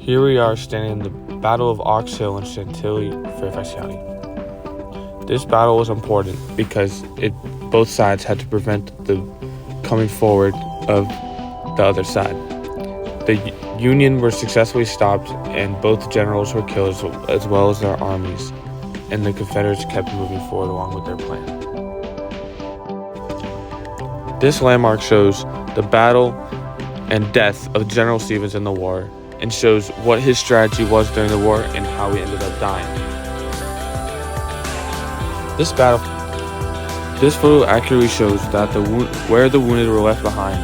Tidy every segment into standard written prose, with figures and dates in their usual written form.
Here we are standing in the Battle of Ox Hill in Chantilly, Fairfax County. This battle was important because both sides had to prevent the coming forward of the other side. The Union were successfully stopped and both generals were killed as well as their armies, and the Confederates kept moving forward along with their plan. This landmark shows the battle and death of General Stevens in the war and shows what his strategy was during the war and how he ended up dying. This photo accurately shows that where the wounded were left behind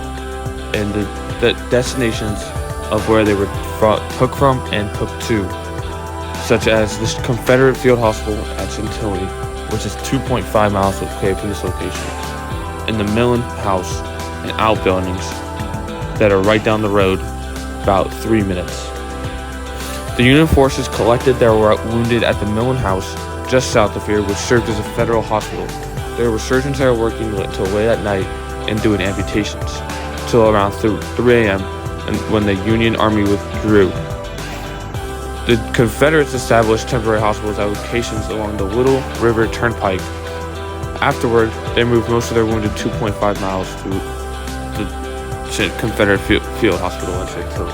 and the destinations of where they were took from and took to, such as the Confederate Field Hospital at Chantilly, which is 2.5 miles away from this location, and the Millen House and outbuildings that are right down the road, about 3 minutes. The Union forces collected their wounded at the Millen House just south of here, which served as a federal hospital. There were surgeons there working until late at night and doing amputations, till around 3 a.m. and when the Union Army withdrew. The Confederates established temporary hospitals at locations along the Little River Turnpike. Afterward, they moved most of their wounded 2.5 miles to the Confederate Field Hospital in Chantilly.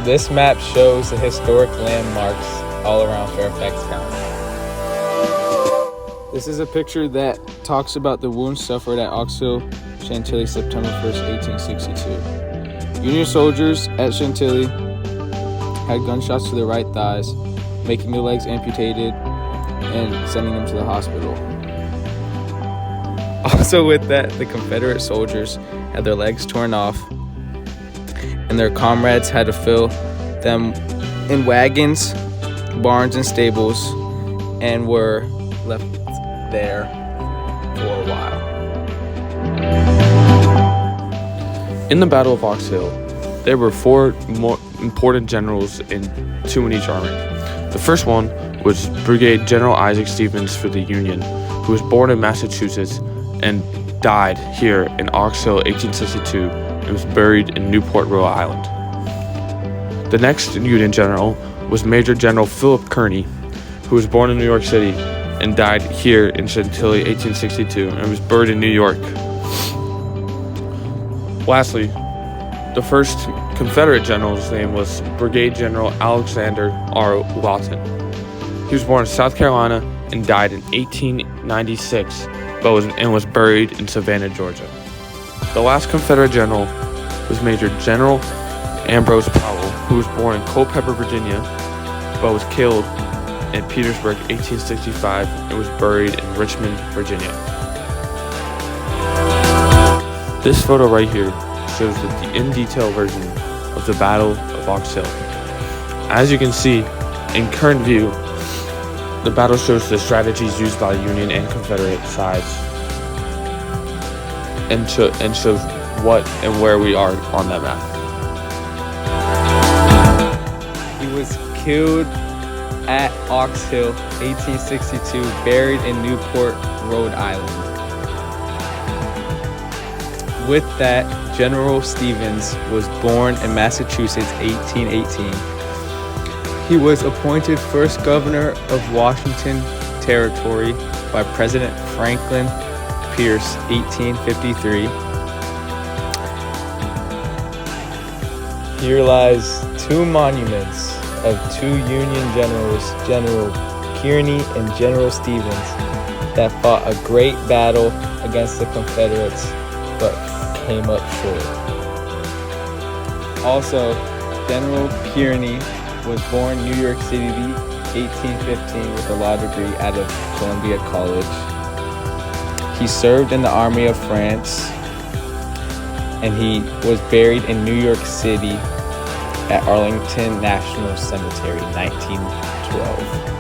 This map shows the historic landmarks all around Fairfax County. This is a picture that talks about the wounds suffered at Ox Hill, Chantilly, September 1st, 1862. Union soldiers at Chantilly had gunshots to their right thighs, making their legs amputated and sending them to the hospital. Also with that, the Confederate soldiers had their legs torn off, and their comrades had to fill them in wagons, barns, and stables, and were left there for a while. In the Battle of Ox Hill, there were 4 more important generals and 2 in each army. The first one was Brigadier General Isaac Stevens for the Union, who was born in Massachusetts and died here in Ox Hill, 1862, and was buried in Newport, Rhode Island. The next Union general was Major General Philip Kearny, who was born in New York City and died here in Chantilly, 1862, and was buried in New York. Lastly, the first Confederate general's name was Brigadier General Alexander R. Lawton. He was born in South Carolina and died in 1896, and was buried in Savannah, Georgia. The last Confederate general was Major General Ambrose Powell, who was born in Culpeper, Virginia, but was killed in Petersburg, 1865, and was buried in Richmond, Virginia. This photo right here shows the in-detail version of the Battle of Ox Hill. As you can see, in current view, the battle shows the strategies used by Union and Confederate sides, and shows what and where we are on that map. He was killed at Ox Hill, 1862, buried in Newport, Rhode Island. With that, General Stevens was born in Massachusetts, 1818. He was appointed first governor of Washington Territory by President Franklin Pierce, 1853. Here lies 2 monuments of 2 Union generals, General Kearny and General Stevens, that fought a great battle against the Confederates, but came up short. Also, General Kearny was born in New York City, 1815, with a law degree out of Columbia College. He served in the Army of France, and he was buried in New York City at Arlington National Cemetery, 1912.